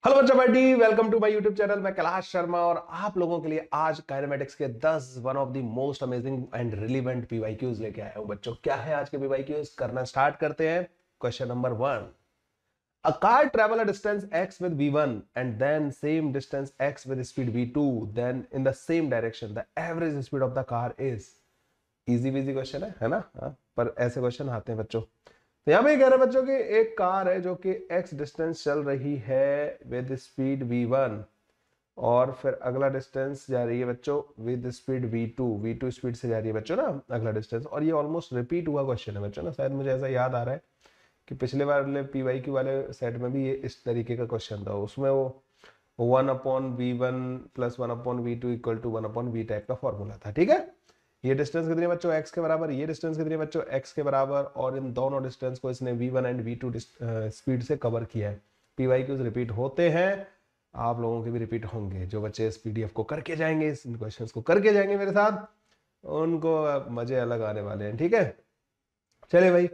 Hello बच्चों बेटी, welcome to my YouTube channel. मैं कैलाश शर्मा और आप लोगों के लिए आज काइनेमेटिक्स के 10 one of the most amazing and relevant PYQs लेके आया हूं। बच्चों क्या है आज के पीवाईक्यूज, करना स्टार्ट करते हैं। Question number 1, a car travel a distance x with v1 and then same distance x with speed v2, then in the same direction the average speed of the car is। Easy busy question है ना? हाँ, पर ऐसे question आते हैं बच्चों। तो यहाँ पे कह रहे हैं बच्चों कि एक कार है जो कि x डिस्टेंस चल रही है विद स्पीड v1 और फिर अगला डिस्टेंस जा रही है बच्चों विद स्पीड v2 स्पीड से जा रही है बच्चों ना अगला डिस्टेंस। और ये ऑलमोस्ट रिपीट हुआ क्वेश्चन है बच्चों ना, शायद मुझे ऐसा याद आ रहा है कि पिछले वाले पीवाईक्यू वाले सेट में भी ये इस तरीके का क्वेश्चन था। उसमें वो 1/v1 plus 1/v2 equal to 1/v type का फॉर्मूला था। ठीक है, ये डिस्टेंस कितनी है बच्चों x के बराबर, ये डिस्टेंस कितनी है बच्चों x के बराबर, और इन दोनों डिस्टेंस को इसने v1 एंड v2 स्पीड से कवर किया है। पीवाईक्यूज रिपीट होते हैं, आप लोगों के भी रिपीट होंगे। जो बच्चे इस पीडीएफ को करके जाएंगे, इन क्वेश्चंस को करके जाएंगे मेरे साथ, उनको मजे अलग आने वाले हैं। ठीक है, चलिए भाई।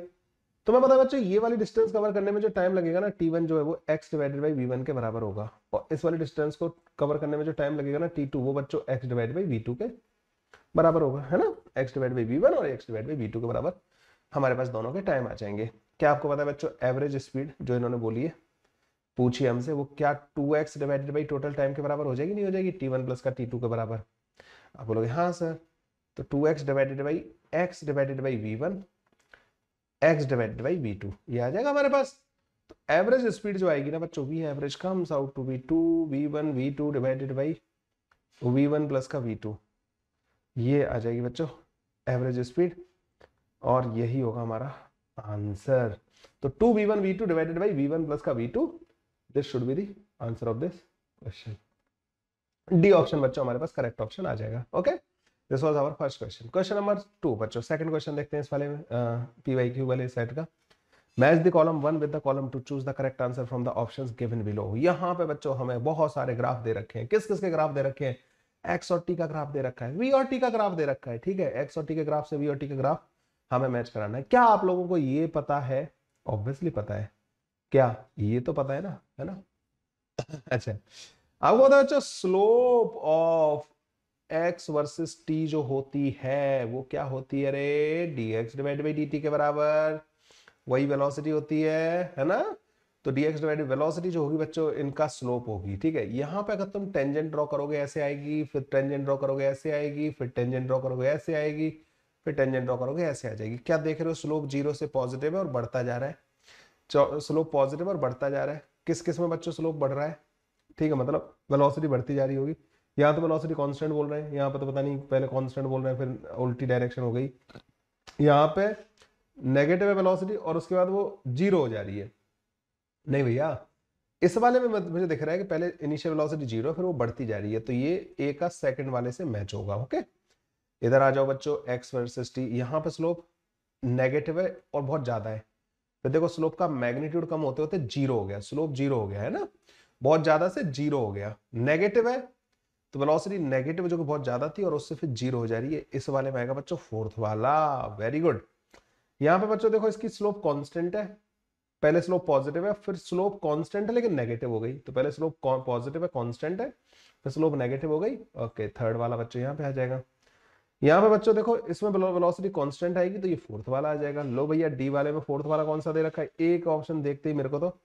तो मैं बता बच्चों, ये वाली डिस्टेंस कवर करने में जो टाइम लगेगा ना t1 जो है वो x डिवाइडेड बाई v1 के बराबर होगा, और इस वाली डिस्टेंस को कवर करने में जो टाइम लगेगा ना t2 वो बच्चों x डिवाइडेड बाई v2 के बराबर होगा, है ना। x डिवाइड बाई v1 और x डिवाइड बाई v2 के बराबर हमारे पास दोनों के टाइम आ जाएंगे। क्या आपको पता है बच्चों, एवरेज स्पीड जो इन्होंने बोली है, पूछिए हमसे, वो क्या 2x divided by total time के बराबर हो जाएगी? नहीं हो जाएगी? t1 प्लस का t2 के बराबर। आप बोलोगे हाँ सर, तो 2x divided by x divided by v1 x divided by v2 ये आ जाएगा हमारे पास। तो एवरेज स्पीड जो आएगी ना बच्चों, V average comes out to be 2v1 v2 divided by v1 plus का v2, ये आ जाएगी बच्चों एवरेज स्पीड, और यही होगा हमारा आंसर। तो 2v1v2 divided by v1 plus का v2, this should be the answer of this question. D option बच्चों हमारे पास करेक्ट ऑप्शन आ जाएगा। Okay, this was our first question. Question number 2 बच्चों, सेकंड क्वेश्चन देखते हैं इस वाले पीवाईक्यू वाले सेट का। Match the column 1 with the column 2, choose the correct answer from the options given below. यहाँ पे बच्चों हमें बहुत सारे ग्राफ दे रखे हैं। किस किस के ग्राफ दे रखे हैं? एक्स और टी का ग्राफ दे रखा है, वी और टी का ग्राफ दे रखा है। ठीक है, एक्स और टी के ग्राफ से वी और टी का ग्राफ हमें मैच कराना है। क्या आप लोगों को ये पता है? ऑब्वियसली पता है। क्या ये तो पता है ना? अच्छा, आपको पता है बच्चों, slope of x versus T जो होती है वो क्या होती है रे? D x divide by D T के बराबर। वही वेलोसिटी होती है ना? तो dx डिवाइडेड वेलोसिटी जो होगी बच्चों, इनका स्लोप होगी। ठीक है, यहां पे अगर तुम टेंजेंट ड्रॉ करोगे ऐसे आएगी, फिर टेंजेंट ड्रॉ करोगे ऐसे आएगी, फिर टेंजेंट ड्रॉ करोगे ऐसे आएगी, फिर टेंजेंट ड्रॉ करोगे ऐसे आ जाएगी। क्या देख रहे हो? स्लोप 0 से पॉजिटिव है और बढ़ता जा रहा है। स्लोप पॉजिटिव और बढ़ता जा रहा है। किस किस में बच्चों स्लोप बढ़ रहा है? ठीक है, मतलब वेलोसिटी बढ़ती जा रही होगी। यहाँ तो वेलोसिटी कांस्टेंट बोल रहे हैं, यहाँ पे तो पता नहीं, पहले कांस्टेंट बोल रहे हैं फिर उल्टी डायरेक्शन हो गई। यहाँ पे नेगेटिव है वेलोसिटी और उसके बाद वो 0 हो जा रही है। नहीं भैया, इस वाले में मुझे दिख रहा है कि पहले इनिशियल वेलोसिटी 0 फिर वो बढ़ती जा रही है, तो ये ए का सेकंड वाले से मैच होगा। ओके, इधर आ जाओ बच्चों, एक्स वर्सेस टी। यहाँ पे स्लोप नेगेटिव है और बहुत ज्यादा है। फिर देखो स्लोप का मैग्नीट्यूड कम होते होते 0 हो गया, स्लोप 0 हो गया है ना, बहुत ज्यादा से 0 हो गया। नेगेटिव है तो वेलोसिटी नेगेटिव जो कि बहुत ज्यादा थी और उससे फिर 0 हो जा रही है। इस वाले में आएगा बच्चों फोर्थ वाला। Very good. यहाँ पे बच्चों देखो इसकी स्लोप कांस्टेंट है, पहले स्लोप पॉजिटिव है, फिर स्लोप कांस्टेंट है लेकिन नेगेटिव हो गई। तो पहले स्लोप पॉजिटिव है, कांस्टेंट है, फिर स्लोप नेगेटिव हो गई। ओके, थर्ड वाला बच्चों यहाँ पे आ जाएगा। यहाँ पे बच्चों देखो इसमें वेलोसिटी कांस्टेंट आएगी तो ये फोर्थ वाला आ जाएगा। लो भैया, डी वाले में फोर्थ वाला कौन सा दे रखा है? एक ऑप्शन देखते ही मेरे को तो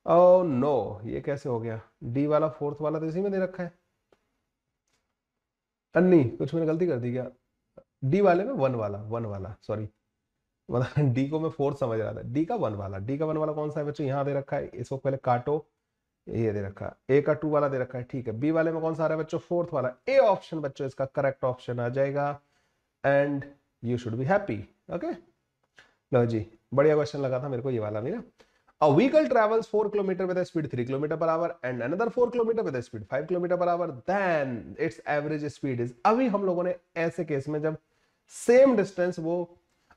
ओ नो, ये कैसे हो गया? डी वाला फोर्थ वाला तो इसी में दे रखा है। अन्नी कुछ मैंने गलती कर दी क्या? डी वाले में वन वाला सॉरी, मतलब डी को मैं फोर्थ समझ रहा था। डी का वन वाला, डी का वन वाला कौन सा है बच्चों? यहाँ दे रखा है, इसको पहले काटो, ये दे रखा है। ए का 2 वाला दे रखा है। ठीक है, बी वाले में कौन सा आ रहा है बच्चों? फोर्थ वाला। ए ऑप्शन बच्चों इसका करेक्ट ऑप्शन आ जाएगा and you should be happy. Okay, लो जी, बढ़िया क्वेश्चन लगा था मेरे को ये वाला भी ना। A vehicle travels 4 kilometer with a speed 3 kilometer per hour and another 4 kilometer with a speed 5 kilometer per hour, then its average speed is। अभी हम लोगों ने ऐसे केस में जब सेम डिस्टेंस वो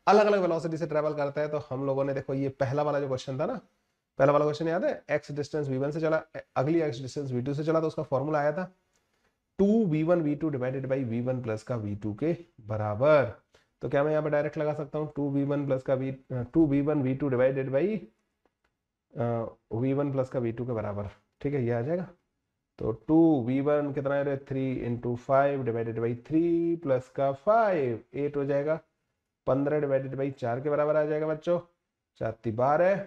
अलग अलग वेलोसिटी से ट्रेवल करता है, तो हम लोगों ने देखो ये पहला वाला जो क्वेश्चन था ना, पहला वाला क्वेश्चन याद है? x डिस्टेंस v1 से चला, अगली x डिस्टेंस v2 से चला, तो उसका फॉर्मूला आया था 2v1 v2 divided by v1 plus का v2 के बराबर। तो क्या मैं यहाँ पे डायरेक्ट लगा सकता हूँ 2v1 प्लस का v2 divided by v1 plus का v2 के बराबर। ठीक है, ये आ जाएगा। तो 2v1 कितना है, 3 × 5 डिवाइडेड बाई 3 प्लस का 5, 8 हो जाएगा। 15 डिवाइडेड बाई 4 के बराबर आ जाएगा बच्चों। 4×3 = 12,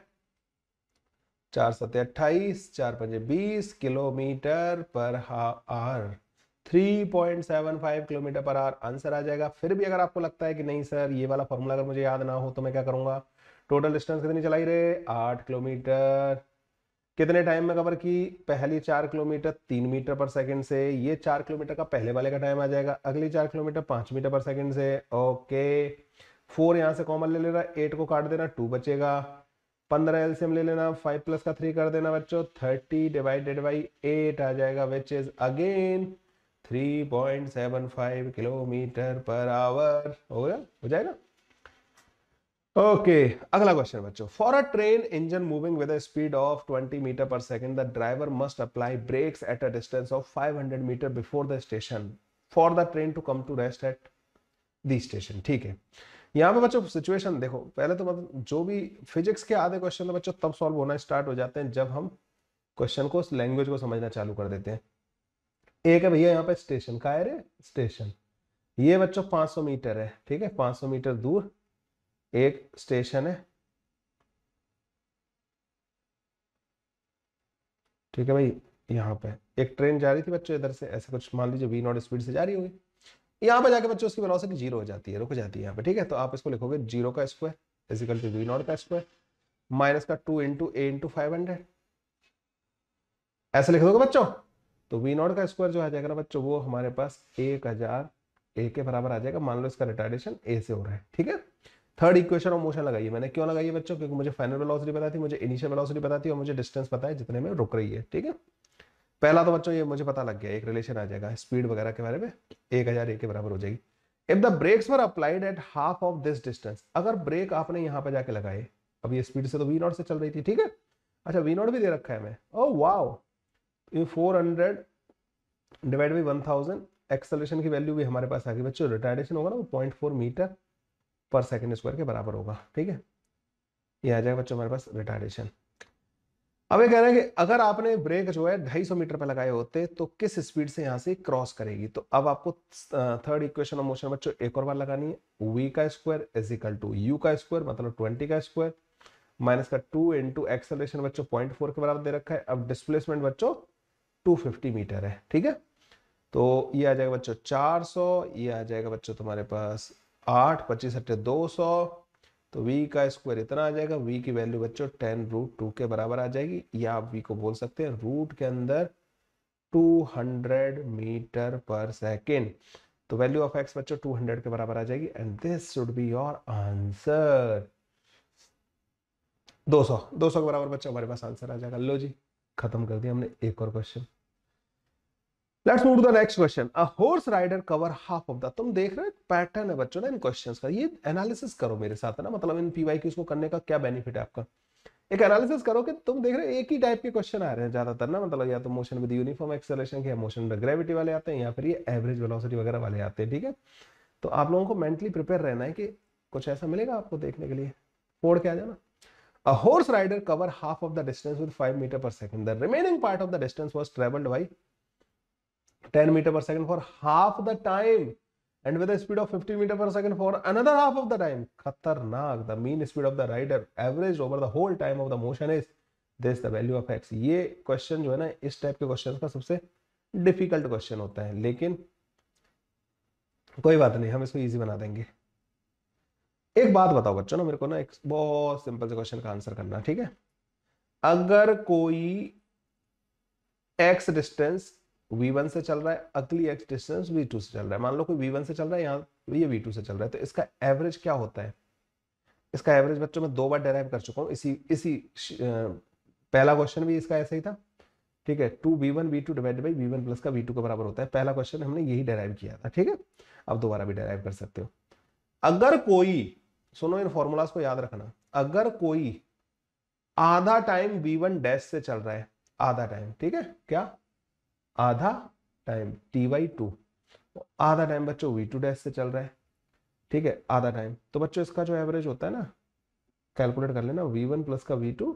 4×7 = 28, 4×5 = 20 kilometre per hour, 3.75 kilometre per hour answer आ जाएगा। फिर भी अगर आपको लगता है कि नहीं सर ये वाला फॉर्मूला अगर मुझे याद ना हो तो मैं क्या करूंगा, टोटल डिस्टेंस कितनी चलाई रे, 8 किलोमीटर, कितने टाइम में कवर की, पहली 4 किलोमीटर 3 मीटर पर सेकंड से, ये 4 किलोमीटर का पहले वाले का टाइम आ जाएगा, अगली 4 किलोमीटर 5 मीटर पर सेकंड से। ओके, 4 यहां से कॉमन ले लेना, 8 को काट देना, 2 बचेगा, 15 एलसीएम ले लेना, 5 प्लस का 3 कर देना बच्चों, 30 डिवाइडेड बाई 8 आ जाएगा, which is again 3.75 kilometre per hour. हो गया, हो जाएगा। ओके, अगला क्वेश्चन बच्चों, for a train engine moving with a speed of 20 metre पर second, the driver must apply brakes at a distance of 500 metre before the station for the train to come to rest at the station. ठीक है, यहाँ पे बच्चों situation देखो, पहले तो मतलब जो भी फिजिक्स के आधे क्वेश्चन तो बच्चों तब सॉल्व होना स्टार्ट हो जाते हैं जब हम क्वेश्चन को, लैंग्वेज को समझना चालू कर देते हैं। एक है भैया यहाँ पे स्टेशन का है रे, स्टेशन, ये बच्चों 500 मीटर है, ठीक है, 500 मीटर दूर एक स्टेशन है, ठीक है भाई। यहाँ पे एक ट्रेन जा रही थी बच्चों इधर से, ऐसे कुछ मान लीजिए v0 स्पीड से जा रही होगी, यहाँ पे जाके बच्चों उसकी वेलोसिटी 0 हो जाती है, रुक जाती है यहाँ पे, ठीक है। तो आप इसको लिखोगे 0 का स्क्वायर इजिकल टू v0 का स्क्वायर माइनस का 2 × a × 500, ऐसे लिख दोगे बच्चों। तो v0 का स्क्वायर जो आ जाएगा ना बच्चों, वो हमारे पास 1000 a के बराबर आ जाएगा। मान लो इसका रिटार्डेशन a से हो रहा है, ठीक है। थर्ड इक्वेशन ऑफ मोशन लगाइए, मैंने क्यों लगाई है बच्चों, क्योंकि मुझे फाइनल वेलोसिटी पता थी, मुझे इनिशियल वेलोसिटी पता थी, और मुझे डिस्टेंस पता है जितने में रुक रही है, ठीक है। पहला तो बच्चों ये मुझे पता लग गया, एक रिलेशन आ जाएगा स्पीड वगैरह के बारे में, 1000 a के बराबर हो जाएगी। If the brakes were applied at half of this distance, अगर ब्रेक आपने यहाँ पे जाके लगाए, अब ये स्पीड से तो v0 से चल रही थी, ठीक है। अच्छा v0 भी दे रखा है मैं, ओह वाओ, ये 400 डिवाइड बाई 1000, एक्सेलरेशन की वैल्यू भी हमारे पास आ गई बच्चों, रिटार्डेशन होगा ना वो 0.4 मीटर पर सेकंड स्क्वायर के बराबर होगा, ठीक है। ये आ जाएगा बच्चों हमारे पास रिटार्डेशन। अब ये कह रहे हैं कि अगर आपने ब्रेक जो है 250 मीटर पर लगाए होते तो किस स्पीड से यहां से क्रॉस करेगी। तो अब आपको थर्ड इक्वेशन ऑफ मोशन बच्चों एक और बार लगानी है, v का square is equal to u का स्क्वायर मतलब 20 का स्क्वायर माइनस का 2 × एक्सेलरेशन बच्चों 0.4 के बराबर दे रखा है। अब डिस्प्लेसमेंट बच्चों 250 मीटर है, ठीक है। तो ये आ जाएगा बच्चों 400, ये आ जाएगा बच्चों तुम्हारे पास 8 25 × 200, तो v का स्क्वायर इतना आ जाएगा, v की वैल्यू बच्चों 10√2 के बराबर आ जाएगी, या आप v को बोल सकते हैं रूट के अंदर 200 मीटर पर सेकेंड। तो वैल्यू ऑफ x बच्चों 200 के बराबर आ जाएगी, and this should be your answer. 200 के बराबर बच्चों हमारे पास आंसर आ जाएगा। लो जी, खत्म कर दिया हमने एक और question. Let's move to the next question, a horse rider cover half of the, तुम देख रहे हो पैटर्न है बच्चों ना इन क्वेश्चंस का, ये एनालिसिस करो मेरे साथ है ना, मतलब इन पीवाईक्यूज को करने का क्या बेनिफिट है आपका, एक एनालिसिस करो कि तुम देख रहे हो एक ही टाइप के क्वेश्चन आ रहे हैं ज्यादातर ना, मतलब या तो मोशन विद यूनिफॉर्म एक्सेलरेशन के, मोशन विद ग्रेविटी वाले आते हैं, या फिर ये एवरेज वेलोसिटी वगैरह वाले आते हैं, ठीक है। तो आप लोगों को मेंटली प्रिपेयर रहना है कि कुछ ऐसा मिलेगा आपको देखने के लिए, फोड़ के आ जाना। A horse rider cover half of the distance with 5 meter per second. The remaining part of the distance was traveled by 10 meter per second for half the time and with a speed of 50 meter per second for another half of the time. खतरनाक, the mean speed of the rider averaged over the whole time of the motion is this, the value of x. ये question जो है ना इस type के question का सबसे difficult question होता है, लेकिन कोई बात नहीं, हम इसको इजी बना देंगे। एक बात बताओ बच्चों ना मेरे को ना, एक बहुत सिंपल से क्वेश्चन का आंसर करना, ठीक है। अगर कोई x डिस्टेंस v1 से चल रहा है, अगली x डिस्टेंस v2 से चल रहा है, मान लो कोई v1 से चल रहा है, यहाँ ये v2 से चल रहा है, तो इसका एवरेज क्या होता है। इसका एवरेज बच्चों मैं 2 बार डेराइव कर चुका हूँ, इसी पहला क्वेश्चन भी इसका ऐसा ही था, ठीक है। 2v1 v2 divided by v1 plus का v2 के बराबर होता है, पहला क्वेश्चन हमने यही डेराइव किया था, ठीक है। अब दोबारा भी डेराइव कर सकते हो। अगर कोई, सुनो इन फॉर्मूलाज को याद रखना, अगर कोई आधा टाइम v1 डैश से चल रहा है, आधा टाइम, ठीक है, क्या आधा टाइम t/2, आधा टाइम बच्चों v2 डैश से चल रहा है, ठीक है, आधा टाइम, तो बच्चों इसका जो एवरेज होता है ना, कैलकुलेट कर लेना, v1 प्लस का v2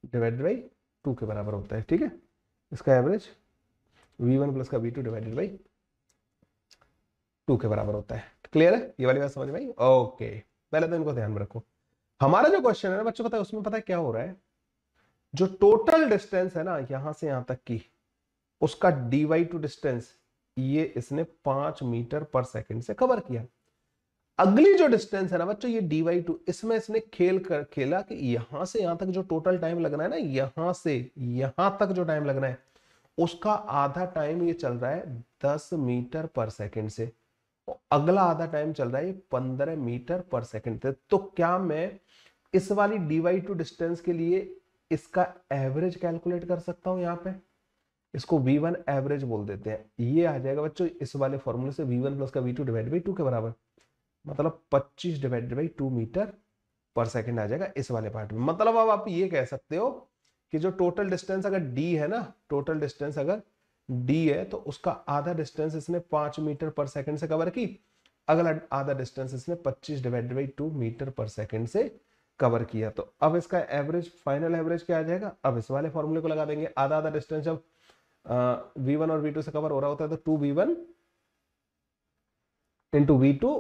डिवाइडेड बाई 2 के बराबर होता है, ठीक है। इसका एवरेज v1 प्लस का v2 डिवाइडेड बाई 2 के बराबर होता है। क्लियर है ये वाली बात समझ में आई? ओके, पहले तो इनको ध्यान में रखो। हमारा जो क्वेश्चन है ना बच्चों, पता है उसमें पता है क्या हो रहा है, जो टोटल डिस्टेंस है ना यहां से यहां तक की, उसका dy2 डिस्टेंस ये इसने 5 मीटर पर सेकंड से कवर किया। अगली जो डिस्टेंस है ना बच्चों, ये dy2, इसमें इसने खेला कि यहां से यहां तक जो टोटल टाइम लगना है ना, यहां से यहां तक जो टाइम लगना है उसका आधा टाइम ये चल रहा है 10 मीटर पर सेकंड से, और अगला आधा टाइम चल रहा है 15 मीटर पर सेकंड से। तो क्या मैं इस वाली dy2 डिस्टेंस के लिए इसका एवरेज कैलकुलेट कर सकता हूं? यहां पे इसको v1 एवरेज बोल देते हैं। ये आ जाएगा बच्चों इस वाले फॉर्मूले से v1 प्लस का v2 डिवाइड बाई 2 के बराबर, मतलब 25 डिवाइडेड बाई 2 मीटर पर सेकंड आ जाएगा इस वाले पार्ट में। मतलब अब आप ये कह सकते हो कि जो टोटल डिस्टेंस अगर d है ना, टोटल डिस्टेंस अगर d है तो उसका आधा डिस्टेंस इसने 5 मीटर पर सेकंड से कवर की, अगला आधा डिस्टेंस इसने 25 डिवाइडेड बाई 2 मीटर पर सेकंड से कवर किया। तो अब इसका एवरेज, फाइनल एवरेज क्या आ जाएगा? अब इस वाले फॉर्मूले को लगा देंगे। आधा आधा डिस्टेंस जब v1 और v2 से कवर हो रहा होता है तो 2v1 into v2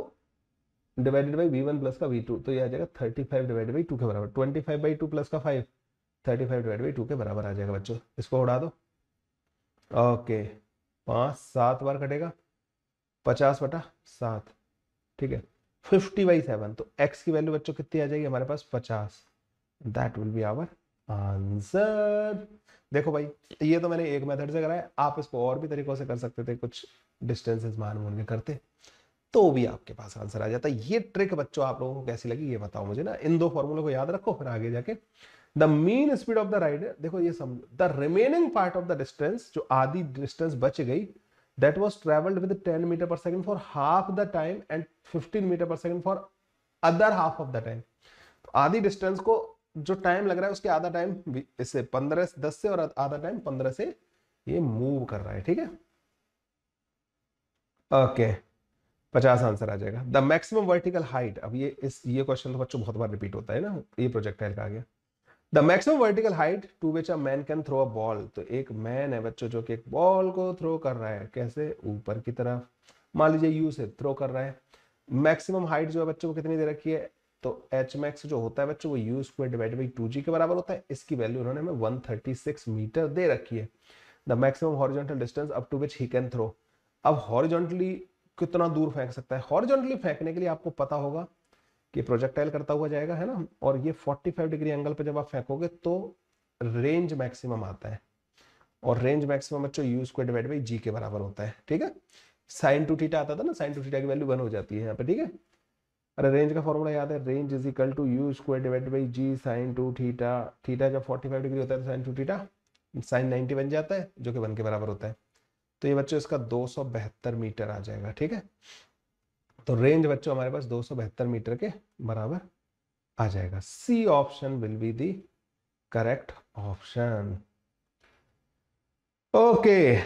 divided by v1 plus का v2, तो ये आ जाएगा 35 डिवाइडेड बाई 2 के बराबर। 25 बाई 2 प्लस का 5, 35 डिवाइडेड बाई 2 के बराबर आ जाएगा बच्चों। इसको उड़ा दो, ओके 5 7 बार कटेगा, 50/7, ठीक है 50/7। तो x की वैल्यू बच्चों कितनी आ जाएगी हमारे पास? 50। That will be our answer. देखो भाई, ये तो मैंने एक मेथड से कराया, आप इसको और भी तरीकों से कर सकते थे, कुछ डिस्टेंसेस मान मून के करते तो भी आपके पास आंसर आ जाता है। ये ट्रिक बच्चों आप लोगों को कैसी लगी ये बताओ मुझे ना। इन दो फॉर्मूले को याद रखो, फिर आगे जाके the mean speed of the rider, देखो ये समझो, the remaining part of the distance, जो आधी डिस्टेंस बच गई, that was travelled with 10 metre पर second for half the time and 15 metre पर second for other half of the time. तो आधी डिस्टेंस को जो टाइम लग रहा है उसके आधा टाइम इससे 10 से और आधा टाइम 15 से ये मूव कर रहा है, ठीक है ओके 50 आंसर आ जाएगा। द मैक्सिमम वर्टिकल हाइट, अब ये क्वेश्चन तो बच्चों बहुत बार रिपीट होता है ना, ये प्रोजेक्टाइल का आ गया। The maximum vertical height to which a man can throw a ball, तो एक मैन है बच्चों जो कि एक बॉल को थ्रो कर रहा है, कैसे? ऊपर की तरफ, मान लीजिए यू से थ्रो कर रहा है। मैक्सिमम हाइट जो है बच्चों को कितनी दे रखी है? तो एच मैक्स जो होता है बच्चों वो u square divide by 2g के बराबर होता है। इसकी वैल्यू उन्होंने हमें 136 मीटर दे रखी है। The maximum horizontal distance up to which he can throw, अब हॉरिजॉन्टली कितना दूर फेंक सकता है? हॉरिजॉन्टली फेंकने के लिए आपको पता होगा कि प्रोजेक्टाइल करता हुआ जाएगा, है ना, और ये 45 डिग्री एंगल पे जब आप फेंकोगे तो रेंज मैक्सिमम आता है, और रेंज मैक्सिमम बच्चों u square divide by g के बराबर होता है, ठीक है। साइन टू थीटा आता था ना, साइन टू थीटा की वैल्यू 1 हो जाती है यहाँ पे, ठीक है। अरे रेंज का फॉर्मूला याद है, range is equal to u square divide by g sine two theta. Theta जब 45 डिग्री होता है तो साइन टू थीटा साइन 90 बन जाता है, जो कि 1 के बराबर होता है। तो ये बच्चों इसका 272 मीटर आ जाएगा, ठीक है। तो रेंज बच्चों हमारे पास 272 मीटर के बराबर आ जाएगा। C option will be the correct option. Okay,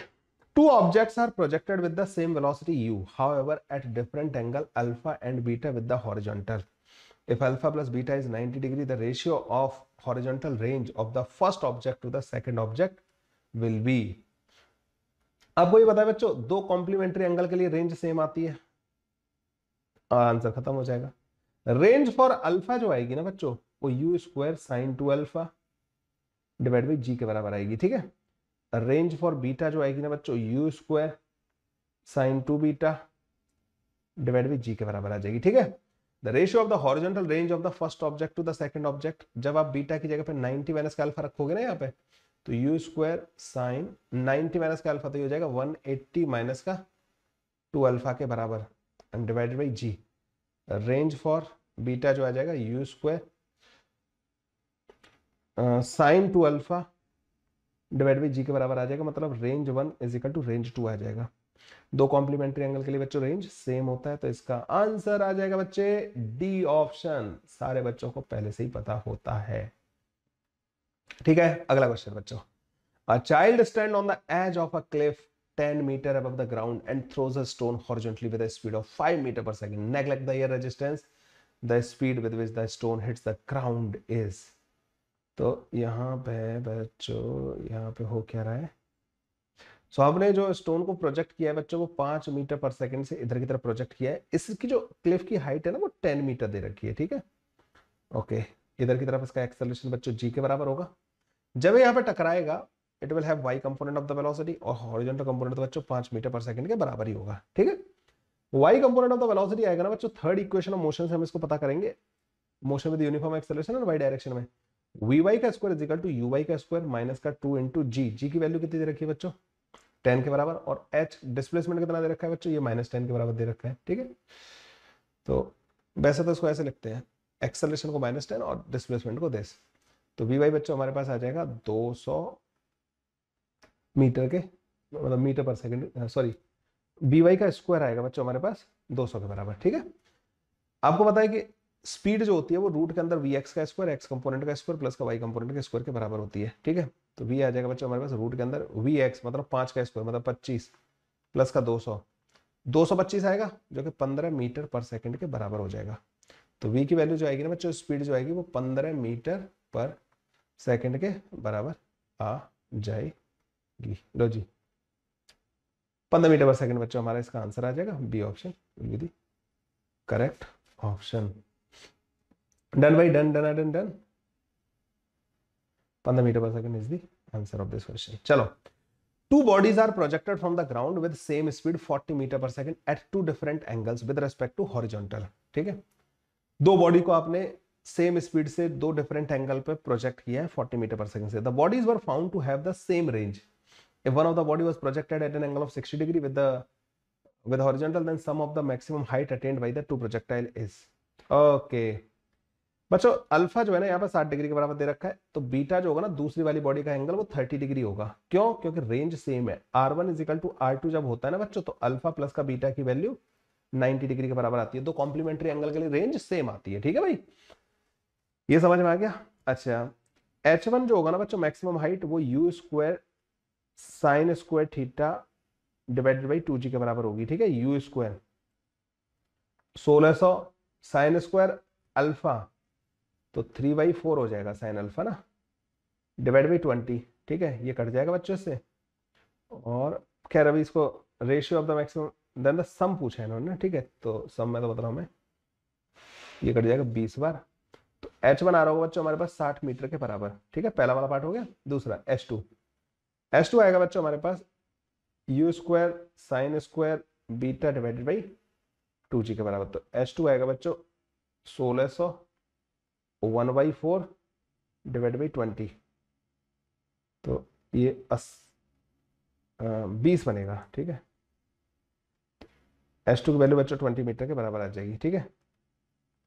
two objects are projected with the same velocity u, however at different angle alpha and beta with the horizontal. If alpha plus beta is 90 degree, the ratio of horizontal range of the first object to the second object will be, आपको ये बताया बच्चों, दो complementary angle के लिए range same आती है, answer खत्म हो जाएगा। रेंज फॉर अल्फा जो आएगी ना बच्चों, वो u square sine 2 alpha divide by g के बराबर आएगी, ठीक है। रेंज फॉर बीटा जो आएगी ना बच्चों, u square sine 2 beta divide by g के बराबर आ जाएगी, ठीक है। The ratio of the horizontal range of the first object to the second object, जब आप बीटा की जगह पे 90 माइनस का अल्फा रखोगे ना यहाँ पे, तो यू स्क्वायर साइन 90 माइनस का अल्फा तो हो जाएगा 180 माइनस का 2 अल्फा के बराबर divided by g. Range for beta जो आ जाएगा u square sine 2 alpha divide by g के बराबर आ जाएगा, मतलब range 1 is equal to range 2 आ जाएगा। दो कॉम्प्लीमेंट्री एंगल के लिए बच्चों रेंज सेम होता है, तो इसका आंसर आ जाएगा बच्चे डी ऑप्शन। सारे बच्चों को पहले से ही पता होता है, ठीक है। अगला क्वेश्चन बच्चों, a child stand on the edge of a cliff 10 metre above the ground and throws a stone horizontally with a speed of 5 meter per second. Neglect the air resistance. The speed with which the stone hits the ground is. तो यहाँ पे बच्चों यहाँ पे हो क्या रहा है, सो हमने जो स्टोन को प्रोजेक्ट किया है बच्चों, वो 5 मीटर पर सेकंड से इधर की तरफ प्रोजेक्ट किया है। इसकी जो क्लिफ की हाइट है ना, वो 10 मीटर दे रखी है, ठीक है। ओके, इधर की तरफ इसका एक्सेलरेशन बच्चों जी के बराबर होगा। जब ये यहाँ पे टकराएगा, it will have y component of the velocity, और हॉरिजॉन्टल कंपोनेंट तो बच्चों 5 मीटर पर सेकंड के बराबर ही होगा, ठीक है। Y component of the velocity आएगा ना बच्चों, थर्ड इक्वेशन ऑफ मोशन से हम इसको पता करेंगे, motion with uniform acceleration and Y direction में। वी वाई का square is equal to u Y का स्क्वायर माइनस का 2 इंटू जी। जी की वैल्यू कितनी दे रखी है बच्चों, 10 के बराबर, और एच डिस्प्लेसमेंट कितना दे रखा है बच्चों, ये -10 के बराबर दे रखा है, ठीक है। तो वैसे तो इसको ऐसे लिखते हैं, एक्सेलरेशन को -10 और डिस्प्लेसमेंट को 10। तो वी वाई बच्चों हमारे पास आ जाएगा 200 मीटर के, मतलब मीटर पर सेकंड, सॉरी, वी वाई का स्क्वायर आएगा बच्चों हमारे पास 200 के बराबर, ठीक है। आपको पता है कि स्पीड जो होती है वो रूट के अंदर वी एक्स का स्क्वायर, एक्स कंपोनेंट का स्क्वायर प्लस का वाई कंपोनेंट के स्क्वायर के बराबर होती है, ठीक है। तो वी आ जाएगा बच्चों हमारे पास रूट के अंदर वी एक्स मतलब 5 का स्क्वायर मतलब 25 प्लस का 200, 225 आएगा, जो कि 15 मीटर पर सेकंड के बराबर हो जाएगा। तो वी की वैल्यू जो आएगी ना बच्चों, स्पीड जो आएगी वो 15 मीटर पर सेकंड के बराबर आ जाएगी। लो जी, 15 मीटर पर सेकंड बच्चों हमारा इसका आंसर आ जाएगा, B option will be the correct option. Done भाई, done done done done. 15 metre पर second is the answer of this question. चलो, two bodies are projected from the ground with same speed 40 metre पर second at two different angles with respect to horizontal, ठीक है। दो body को आपने same speed से दो डिफरेंट एंगल पे प्रोजेक्ट किया है 40 मीटर पर सेकंड से। The bodies were found to have the same range if one of the body was projected at an angle of 60 degree with horizontal, then sum of the maximum height attained by the two projectile is। Okay बच्चों, alpha जो है ना यहाँ पर 60 degree के बराबर दे रखा है, तो बीटा जो होगा ना दूसरी वाली बॉडी का एंगल वो 30 डिग्री होगा। क्यों? क्योंकि रेंज सेम है। R1 is equal to R2 जब होता है ना बच्चों, तो अल्फा प्लस का बीटा की वैल्यू 90 डिग्री के बराबर आती है। तो कॉम्प्लीमेंट्री एंगल के लिए रेंज सेम आती है, ठीक है भाई, ये समझ में आ गया। अच्छा, H1 जो होगा ना बच्चों, मैक्सिमम हाइट, वो u square sine square theta divided by 2g के बराबर होगी, ठीक है। You square 1600 sine square alpha, तो 3/4 हो जाएगा साइन अल्फा ना, डिवाइड बाई 20, ठीक है। ये कट जाएगा बच्चों से, और खैर अभी इसको ratio of the maximum then the sum पूछा है इन्होंने, ठीक है। तो सम में तो बता रहा हूं मैं, ये कट जाएगा 20 बार। तो H1 आ रहा होगा बच्चों हमारे पास 60 मीटर के बराबर, ठीक है। पहला वाला पार्ट हो गया। दूसरा H2 आएगा बच्चों हमारे पास u square sine square beta divided by 2g के बराबर। तो H2 आएगा बच्चों 1600 1/4 डिवाइड बाई 20, तो ये 20 बनेगा, ठीक है। H2 की वैल्यू बच्चों 20 मीटर के बराबर आ जाएगी, ठीक है।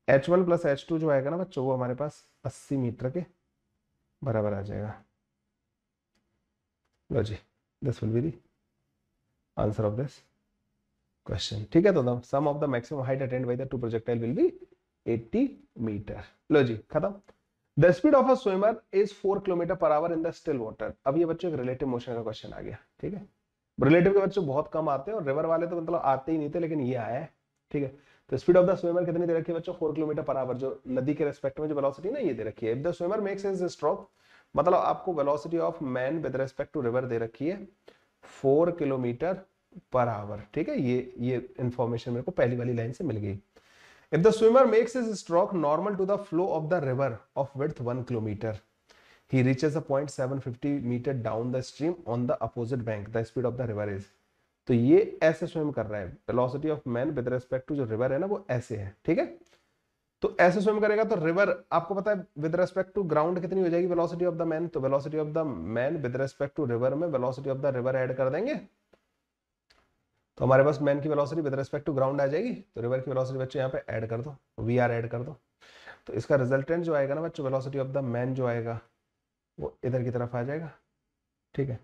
H1 प्लस H2 जो आएगा ना बच्चों, वो हमारे पास 80 मीटर के बराबर आ जाएगा। लो जी, this will be the answer of this question, ठीक है। तो the sum of the maximum height attained by the two projectile will be 80 metre. लो जी, खत्म। The speed of a swimmer is 4 kilometre per hour in the still water. अब ये बच्चों एक रिलेटिव मोशन का क्वेश्चन आ गया, ठीक है। रिलेटिव के बच्चों बहुत कम आते हैं, और रिवर वाले तो मतलब आते ही नहीं थे, लेकिन ये आया है, ठीक है। तो स्पीड ऑफ द स्विमर कितनी दे रखी है बच्चों, 4 किलोमीटर पर आवर, जो नदी के रेस्पेक्ट में जो वेलोसिटी ना ये दे रखी है। If the swimmer makes his stroke, मतलब आपको velocity of man with respect to river दे रखी है 4 किलोमीटर पर आवर, ठीक है। ये इंफॉर्मेशन मेरे को पहली वाली लाइन से मिल गई। If the swimmer makes his stroke normal to the flow of the river of width 1 kilometer, he reaches a point 750 meter down the stream on the opposite bank. The speed of the river is। तो ये ऐसे swim कर रहा है, velocity of man with respect to जो river है ना वो ऐसे है, ठीक है। तो ऐसे स्विम करेगा तो रिवर, आपको पता है विद रिस्पेक्ट टू ग्राउंड कितनी हो जाएगी वेलोसिटी ऑफ द मैन, तो velocity of the man with respect to river में velocity of the river add कर देंगे, तो हमारे पास मैन की velocity with respect to ground आ जाएगी। तो रिवर की वेलोसिटी बच्चों यहाँ पे ऐड कर दो, वी आर ऐड कर दो, तो इसका रिजल्टेंट जो आएगा ना बच्चों, वेलोसिटी ऑफ द मैन जो आएगा वो इधर की तरफ आ जाएगा, ठीक है।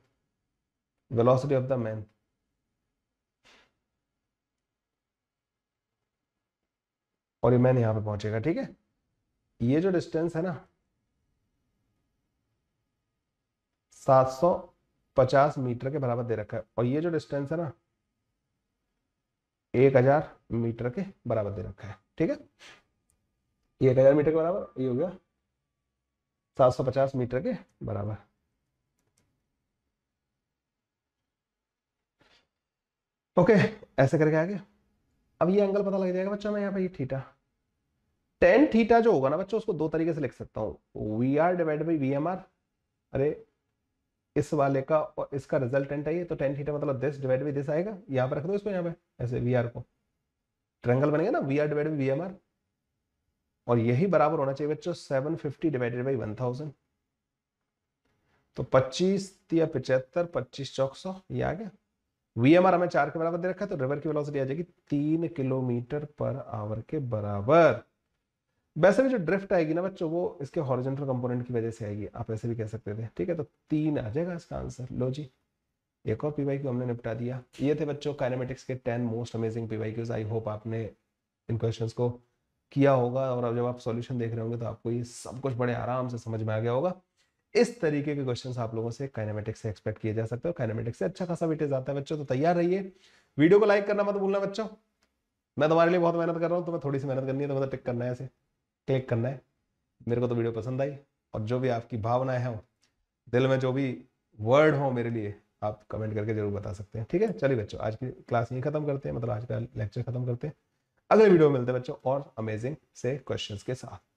वेलोसिटी ऑफ द मैन, और ये मैन यहाँ पे पहुंचेगा, ठीक है। ये जो डिस्टेंस है ना 750 मीटर के बराबर दे रखा है, और ये जो डिस्टेंस है ना 1000 मीटर के बराबर दे रखा है, ठीक है। ये 1000 मीटर के बराबर, ये हो गया 750 मीटर के बराबर। ओके, ऐसे करके आगे। अब ये एंगल पता लग जाएगा बच्चों में, यहाँ पे ये थीटा, टेन थीटा जो होगा ना बच्चों, उसको दो तरीके से लिख सकता हूँ, V R divide by V M R. अरे इस वाले का और इसका रिजल्टेंट है ये, तो टेन थीटा मतलब दिस डिवाइड बाई दिस आएगा, यहाँ पे रख दो इसको, यहाँ पे ऐसे वी आर को, ट्रायंगल बनेगा ना V R divide by V M R, और यही बराबर होना चाहिए बच्चों 750 डिवाइडेड बाई 1000। तो 25 या 75, 25 चौक 100, ये आ गया। वीएमआर हमें 4 के बराबर दे रखा है, तो रिवर की वेलोसिटी आ जाएगी 3 किलोमीटर पर आवर के बराबर। वैसे भी जो ड्रिफ्ट आएगी ना बच्चों, वो इसके हॉरिजॉन्टल कंपोनेंट की वजह से आएगी, आप ऐसे भी कह सकते थे, ठीक है। तो 3 आ जाएगा इसका आंसर। लो जी, एक और पीवाई क्यू हमने निपटा दिया। ये थे बच्चों काइनेमेटिक्स के 10 most amazing PY Qs. I hope आपने इन क्वेश्चंस को किया होगा, और अब जब आप सॉल्यूशन देख रहे होंगे तो आपको ये सब कुछ बड़े आराम से समझ में आ गया होगा। इस तरीके के क्वेश्चंस आप लोगों से काइनेमेटिक्स से एक्सपेक्ट किए जा सकते हो। काइनेमेटिक्स से अच्छा खासा वेटेज आता है बच्चों, तो तैयार रहिए। वीडियो को लाइक करना मत भूलना बच्चों, मैं तुम्हारे लिए बहुत मेहनत कर रहा हूँ, तुम्हें थोड़ी सी मेहनत करनी है, तो मतलब टिक करना है, ऐसे क्लिक करना है। मेरे को तो वीडियो पसंद आई, और जो भी आपकी भावनाएं हैं, दिल में जो भी वर्ड हो मेरे लिए, आप कमेंट करके जरूर बता सकते हैं, ठीक है। चलिए बच्चों, आज की क्लास यहीं खत्म करते हैं, मतलब आज का लेक्चर खत्म करते हैं। अगले वीडियो में मिलते हैं बच्चों और अमेजिंग से क्वेश्चंस के साथ।